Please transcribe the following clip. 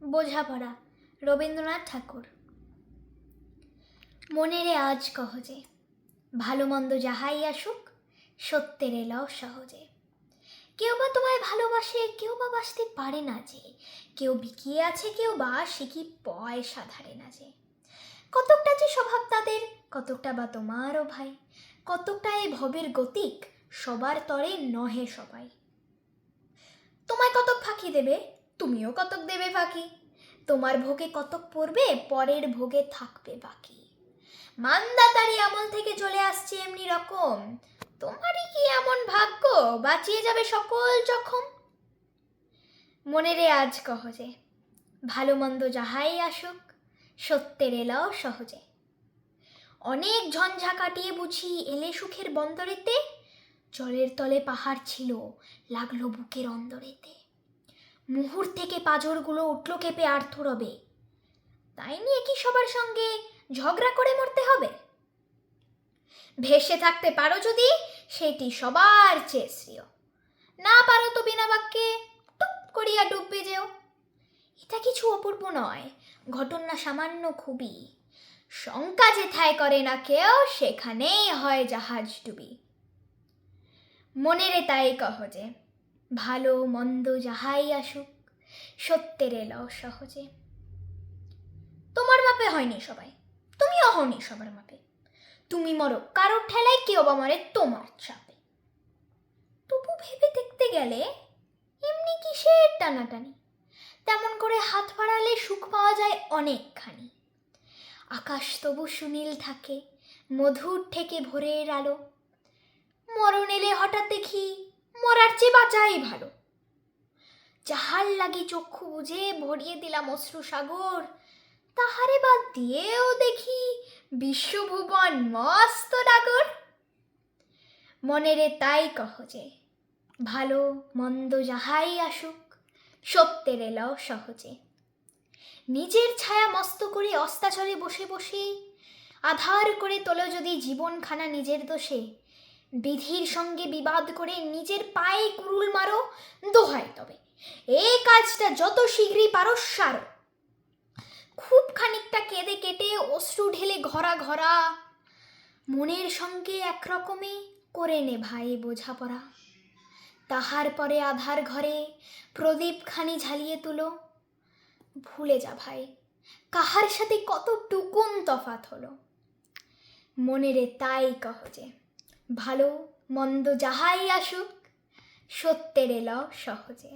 বোঝাপড়া, রবীন্দ্রনাথ ঠাকুর। মনেরে আজ কহ যে, ভালো মন্দ যাহাই আসুক, সত্যের এলাও সহজে। কেউ বা তোমায় ভালোবাসে, কেউ বা বাসতে পারে না যে, কেউ বিকিয়ে আছে, কেউ বা সে কি পয়সা ধারে না যে। কতকটা যে স্বভাব তাদের, কতকটা বা তোমারও ভাই, কতকটা এ ভবের গতিক, সবার তরে নহে সবাই। তোমায় কতক ফাঁকি দেবে, তুমিও কতক দেবে ফাঁকি, তোমার ভোগে কতক পড়বে, পরের ভোগে থাকবে বাকি। মান্দাতারি আমল থেকে চলে আসছে এমনি রকম, তোমারই কি এমন ভাগ্য, বাঁচিয়ে যাবে সকল জখম। মনেরে আজ কহ যে, ভালো মন্দ যাহাই আসুক, সত্যের এলাও সহজে। অনেক ঝঞ্ঝা কাটিয়ে বুঝি এলে সুখের বন্দরেতে, জলের তলে পাহাড় ছিল, লাগলো বুকের অন্দরেতে। মুহূর্ত থেকে পাঁজরগুলো উঠল কেঁপে আর্তরবে, তাই নিয়ে কি সবার সঙ্গে ঝগড়া করে মরতে হবে? ভেসে থাকতে পারো যদি, সেটি সবার চেয়ে শ্রেয়। না পারো তো বিনা বাক্যে টুপ করিয়া ডুববে যেও। এটা কিছু অপূর্ব নয়, ঘটনা সামান্য খুবই। শঙ্কা যেথায় করে না কেউ, সেখানেই হয় জাহাজ ডুবি। মনেরে তাই কহ যে, ভালো মন্দ যাহাই আসুক, সত্যের এলাও সহজে। তোমার মাপে হয়নি সবাই, তুমিও হওনি সবার মাপে। তুমি মরো কারোর ঠেলায়, কেউ বা মরে তোমার চাপে। তবু ভেবে দেখতে গেলে এমনি কিসের টানাটানি, তেমন করে হাত বাড়ালে সুখ পাওয়া যায় অনেকখানি। আকাশ তবু সুনীল থাকে, মধুর থেকে ভোরের আলো। মরণ এলে হঠাৎ দেখি, মরার চেয়ে বাঁচাই ভালো। যাহার লাগি চক্ষু বুঝে ভরিয়ে দিলাম অশ্রু সাগর, তাহারে বাদ দিয়েও দেখি বিশ্বভুবন মস্ত ডাগর। মনেরে তাই কহ যে, ভালো মন্দ যাহাই আসুক, সত্যের এলাও সহজে। নিজের ছায়া মস্ত করে অস্তাচলে বসে বসে, আধার করে তোলো যদি জীবনখানা নিজের দোষে। বিধির সঙ্গে বিবাদ করে নিজের পায়ে কুরুল মারো, দোহাই তবে এই কাজটা যত শীঘ্রই পারো সারো। খুব খানিকটা কেঁদে কেটে অশ্রু ঢেলে ঘরা ঘরা, মনের সঙ্গে একরকমে করে নে ভাই বোঝাপড়া। তাহার পরে আধার ঘরে প্রদীপ খানি ঝালিয়ে তুলো, ভুলে যা ভাই কাহার সাথে কতটুকুন তফাৎ হলো। মনেরে তাই কহ যে, ভালো মন্দ যাহাই আসুক, সত্যের এলাও সহজে।